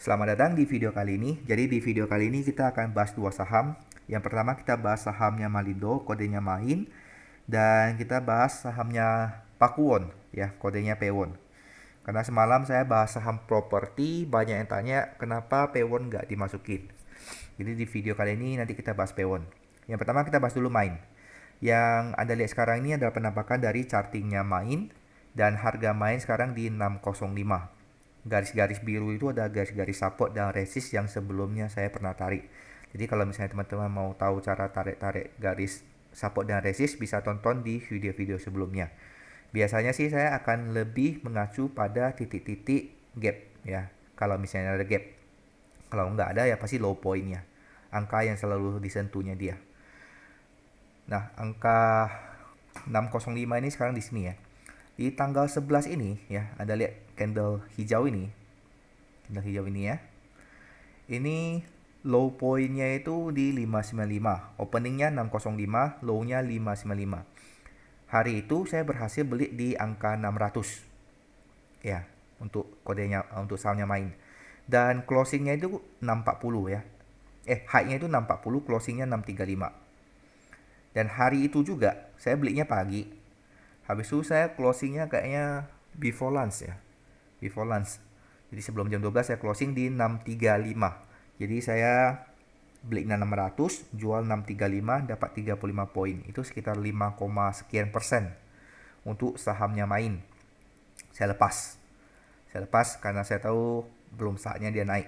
Selamat datang di video kali ini. Jadi di video kali ini kita akan bahas dua saham. Yang pertama kita bahas sahamnya Malindo, kodenya MAIN. Dan kita bahas sahamnya Pakuwon, ya, kodenya Pewon. Karena semalam saya bahas saham properti, banyak yang tanya kenapa Pewon nggak dimasukin. Jadi di video kali ini nanti kita bahas Pewon. Yang pertama kita bahas dulu MAIN. Yang Anda lihat sekarang ini adalah penampakan dari chartingnya MAIN. Dan harga MAIN sekarang di 605. Garis-garis biru itu ada garis-garis support dan resist yang sebelumnya saya pernah tarik. Jadi kalau misalnya teman-teman mau tahu cara tarik-tarik garis support dan resist, bisa tonton di video-video sebelumnya. Biasanya sih saya akan lebih mengacu pada titik-titik gap ya. Kalau misalnya ada gap. Kalau nggak ada ya pasti low pointnya. Angka yang selalu disentuhnya dia. Nah, angka 605 ini sekarang di sini ya. Di tanggal 11 ini ya, Anda lihat candle hijau ini. Candle hijau ini ya. Ini low point-nya itu di 595. Openingnya 605, low-nya 595. Hari itu saya berhasil beli di angka 600. Ya, untuk kodenya untuk sahamnya MAIN. Dan closingnya itu 640 ya. High-nya itu 640, closingnya 635. Dan hari itu juga saya belinya pagi. Habis itu saya closingnya kayaknya before lunch ya. Before lunch. Jadi sebelum jam 12 saya closing di 635. Jadi saya beli 600, jual 635, dapat 35 poin. Itu sekitar 5, sekian persen untuk sahamnya MAIN. Saya lepas. Saya lepas karena saya tahu belum saatnya dia naik.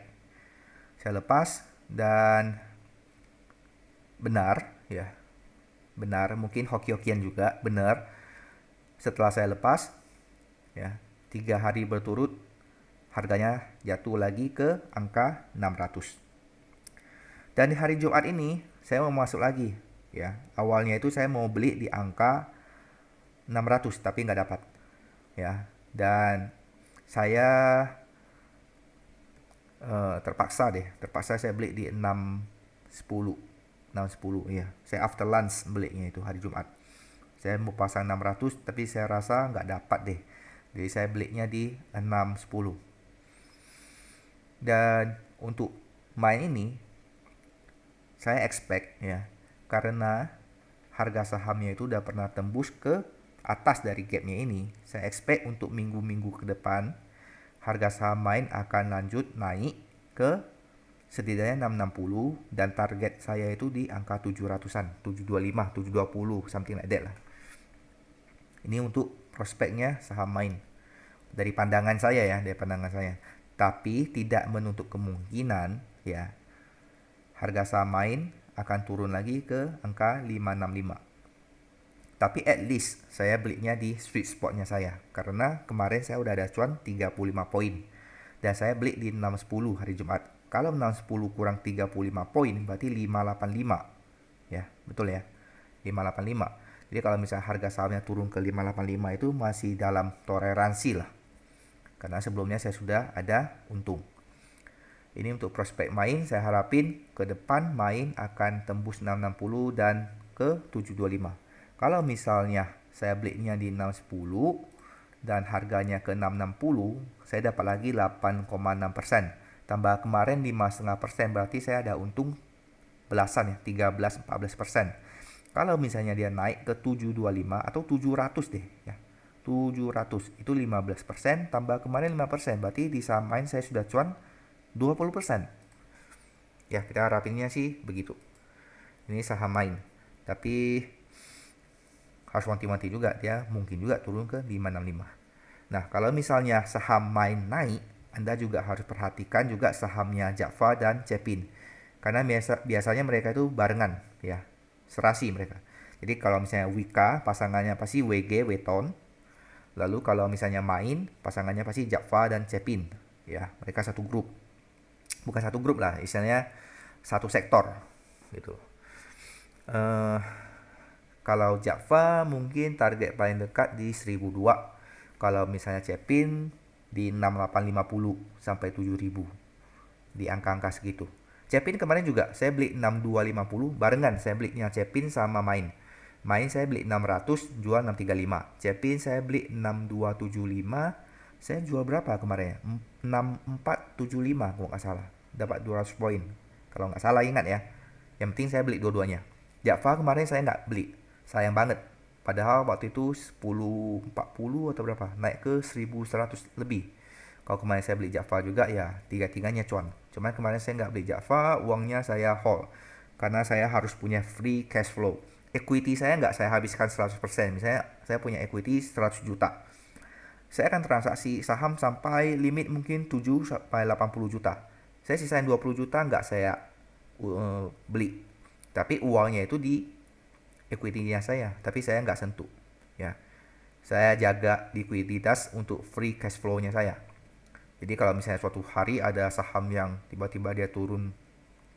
Saya lepas dan benar ya. Benar, mungkin hoki-hokian juga, benar. Setelah saya lepas ya, 3 hari berturut harganya jatuh lagi ke angka 600. Dan di hari Jumat ini saya mau masuk lagi ya. Awalnya itu saya mau beli di angka 600 tapi nggak dapat ya. Dan saya terpaksa saya beli di 610 ya. Saya after lunch belinya itu hari Jumat. Saya mau pasang 600 tapi saya rasa nggak dapat deh. Jadi saya belinya di 610. Dan untuk MAIN ini saya expect ya, karena harga sahamnya itu udah pernah tembus ke atas dari gapnya ini. Saya expect untuk minggu-minggu ke depan harga saham MAIN akan lanjut naik ke setidaknya 660 dan target saya itu di angka 700-an, 725, 720, something like that lah. Ini untuk prospeknya saham MAIN. Dari pandangan saya ya, dari pandangan saya. Tapi tidak menutup kemungkinan ya, harga saham MAIN akan turun lagi ke angka 565. Tapi at least saya belinya di sweet spotnya saya. Karena kemarin saya udah ada cuan 35 poin. Dan saya beli di 610 hari Jumat. Kalau 610 kurang 35 poin berarti 585. Ya, betul ya. 585. Jadi kalau misalnya harga sahamnya turun ke 585 itu masih dalam toleransi lah. Karena sebelumnya saya sudah ada untung. Ini untuk prospek MAIN, saya harapin ke depan MAIN akan tembus 660 dan ke 725. Kalau misalnya saya belinya di 610 dan harganya ke 660, saya dapat lagi 8,6%. Tambah kemarin 5,5%, berarti saya ada untung belasan ya, 13-14%. Kalau misalnya dia naik ke 725 atau 700 deh ya. 700 itu 15% tambah kemarin 5%, berarti di saham MAIN saya sudah cuan 20%. Ya, kita harapinnya sih begitu. Ini saham MAIN. Tapi harus wanti-wanti juga, dia mungkin juga turun ke 565. Nah, kalau misalnya saham MAIN naik, Anda juga harus perhatikan juga sahamnya Java dan Cepin. Karena biasanya mereka itu barengan ya. Serasi mereka. Jadi kalau misalnya Wika pasangannya pasti WG Weton. Lalu kalau misalnya MAIN pasangannya pasti Java dan Cepin. Ya, mereka satu grup. Bukan satu grup lah, istilahnya satu sektor gitu. Kalau Java mungkin target paling dekat di 1002. Kalau misalnya Cepin di 6850 sampai 7000. Di angka-angka segitu. Cepin kemarin juga saya beli 6250 barengan, saya belinya Cepin sama MAIN. MAIN saya beli 600, jual 635. Cepin saya beli 6275, Saya jual berapa kemarin ya? 6475 kalau nggak salah. Dapat 200 poin. Kalau nggak salah ingat ya. Yang penting saya beli dua-duanya. Java kemarin saya nggak beli. Sayang banget. Padahal waktu itu 10.40 atau berapa. Naik ke 1100 lebih. Kalau kemarin saya beli Java juga ya tiga-tiganya cuan. Cuman kemarin saya nggak beli Java, uangnya saya hold. Karena saya harus punya free cash flow. Equity saya nggak saya habiskan 100%. Misalnya saya punya equity 100 juta. Saya akan transaksi saham sampai limit mungkin 7 sampai 80 juta. Saya sisain 20 juta nggak saya beli. Tapi uangnya itu di equity-nya saya, tapi saya nggak sentuh. Ya, saya jaga likuiditas untuk free cash flow-nya saya. Jadi kalau misalnya suatu hari ada saham yang tiba-tiba dia turun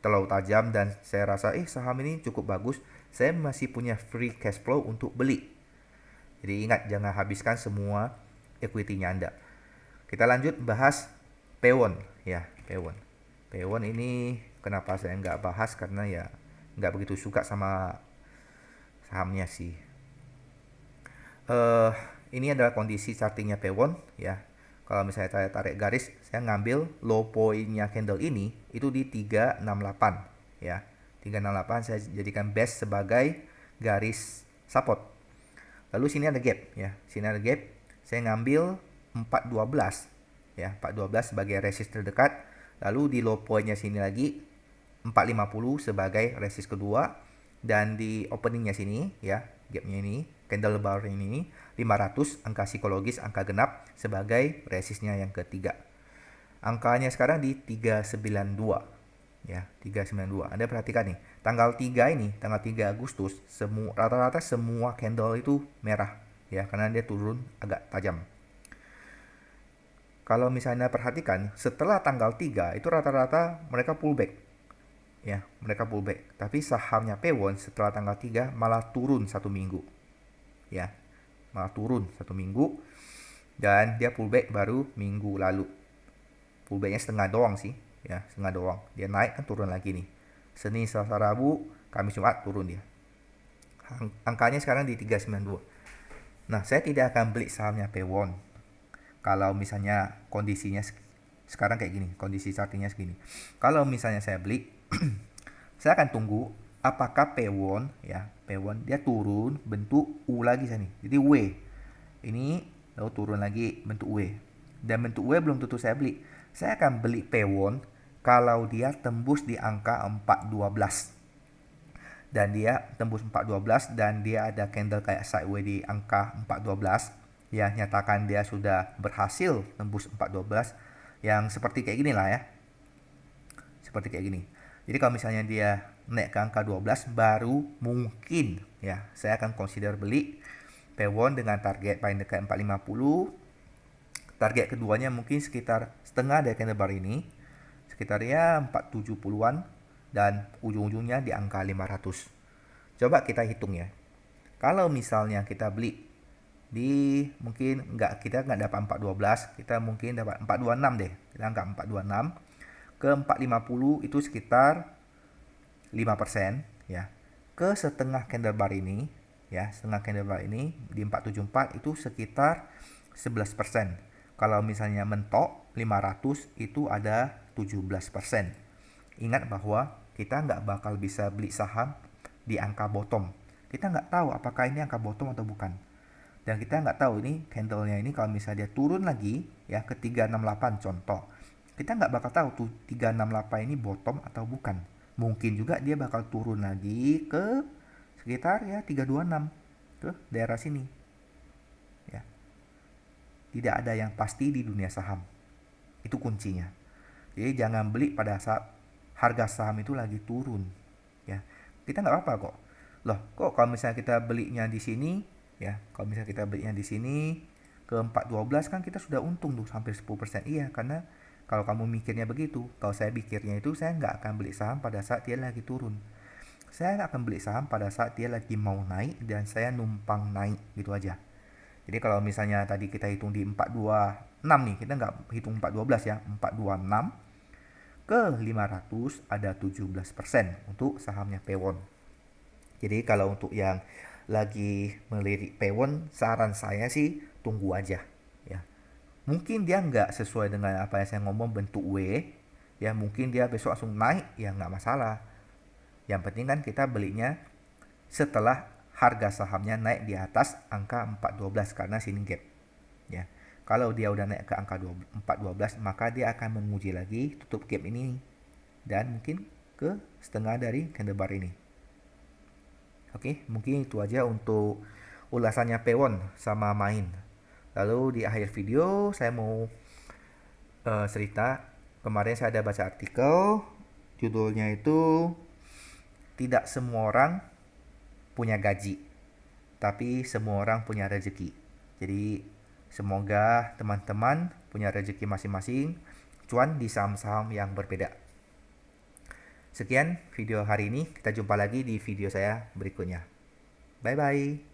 terlalu tajam dan saya rasa saham ini cukup bagus, saya masih punya free cash flow untuk beli. Jadi ingat jangan habiskan semua equity-nya Anda. Kita lanjut bahas Pewon ya, Pewon. Pewon ini kenapa saya nggak bahas karena ya nggak begitu suka sama sahamnya sih. eh ini adalah kondisi chartingnya Pewon ya. Kalau misalnya saya tarik garis, saya ngambil low point-nya candle ini itu di 368 ya. 368 saya jadikan base sebagai garis support. Lalu sini ada gap ya. Sini ada gap. Saya ngambil 412 ya, 412 sebagai resist terdekat. Lalu di low point-nya sini lagi 450 sebagai resist kedua dan di openingnya sini ya, gapnya ini, candle bar ini 500 angka psikologis, angka genap sebagai resistnya yang ketiga. Angkanya sekarang di 392 ya, 392. Anda perhatikan nih, tanggal 3 ini, tanggal 3 Agustus, rata-rata semua candle itu merah ya, karena dia turun agak tajam. Kalau misalnya perhatikan, setelah tanggal 3 itu rata-rata mereka pullback ya, mereka pullback. Tapi sahamnya Pewon setelah tanggal 3 malah turun satu minggu ya, malah turun satu minggu dan dia pullback baru minggu lalu. Pullbacknya setengah doang sih ya, setengah doang. Dia naik kan turun lagi nih. Senin, Selasa, Rabu, Kamis, Jumat turun dia. Angkanya sekarang di 392. Nah, saya tidak akan beli sahamnya Pewon kalau misalnya kondisinya sekarang kayak gini, kondisi chartingnya segini. Kalau misalnya saya beli, saya akan tunggu apakah Pewon ya, Pewon dia turun bentuk U lagi sini. Jadi W. Ini lalu turun lagi bentuk W. Dan bentuk W belum tentu saya beli. Saya akan beli Pewon kalau dia tembus di angka 412. Dan dia tembus 412 dan dia ada candle kayak sideways di angka 412 yang nyatakan dia sudah berhasil tembus 412 yang seperti kayak gini lah ya. Seperti kayak gini. Jadi kalau misalnya dia naik ke angka 12 baru mungkin ya saya akan consider beli Pewon dengan target paling dekat 450. Target keduanya mungkin sekitar setengah dari candle bar ini. Sekitar ya 470-an dan ujung-ujungnya di angka 500. Coba kita hitung ya. Kalau misalnya kita beli di mungkin kita nggak dapat 412, kita mungkin dapat 426 deh. Kita anggap 426 ke 450 itu sekitar 5% ya. Ke setengah candle bar ini ya, setengah candle bar ini di 474 itu sekitar 11%. Kalau misalnya mentok 500 itu ada 17%. Ingat bahwa kita nggak bakal bisa beli saham di angka bottom. Kita nggak tahu apakah ini angka bottom atau bukan. Dan kita nggak tahu ini candlenya ini kalau misalnya dia turun lagi ya ke 368 contoh. Kita nggak bakal tahu tuh 368 ini bottom atau bukan. Mungkin juga dia bakal turun lagi ke sekitar ya 326 ke daerah sini. Ya. Tidak ada yang pasti di dunia saham. Itu kuncinya. Jadi jangan beli pada saat harga saham itu lagi turun. Ya, kita nggak apa-apa kok. Loh, kok kalau misalnya kita belinya di sini, ya, kalau misalnya kita belinya di sini ke 412 kan kita sudah untung tuh hampir 10%. Iya, karena kalau kamu mikirnya begitu, kalau saya pikirnya itu saya nggak akan beli saham pada saat dia lagi turun. Saya akan beli saham pada saat dia lagi mau naik dan saya numpang naik gitu aja. Jadi kalau misalnya tadi kita hitung di 426 nih, kita nggak hitung 412 ya, 426 ke 500 ada 17% untuk sahamnya Pewon. Jadi kalau untuk yang lagi melirik Pewon, saran saya sih tunggu aja ya. Mungkin dia nggak sesuai dengan apa yang saya ngomong bentuk W, ya mungkin dia besok langsung naik, ya nggak masalah. Yang penting kan kita belinya setelah harga sahamnya naik di atas angka 412 karena sini gap. Ya. Kalau dia udah naik ke angka 412, maka dia akan menguji lagi tutup gap ini dan mungkin ke setengah dari candle bar ini. Oke, mungkin itu aja untuk ulasannya Pewon sama Main. Lalu di akhir video saya mau cerita, kemarin saya ada baca artikel, judulnya itu tidak semua orang punya gaji, tapi semua orang punya rezeki. Jadi semoga teman-teman punya rezeki masing-masing, cuan di saham-saham yang berbeda. Sekian video hari ini, kita jumpa lagi di video saya berikutnya. Bye-bye.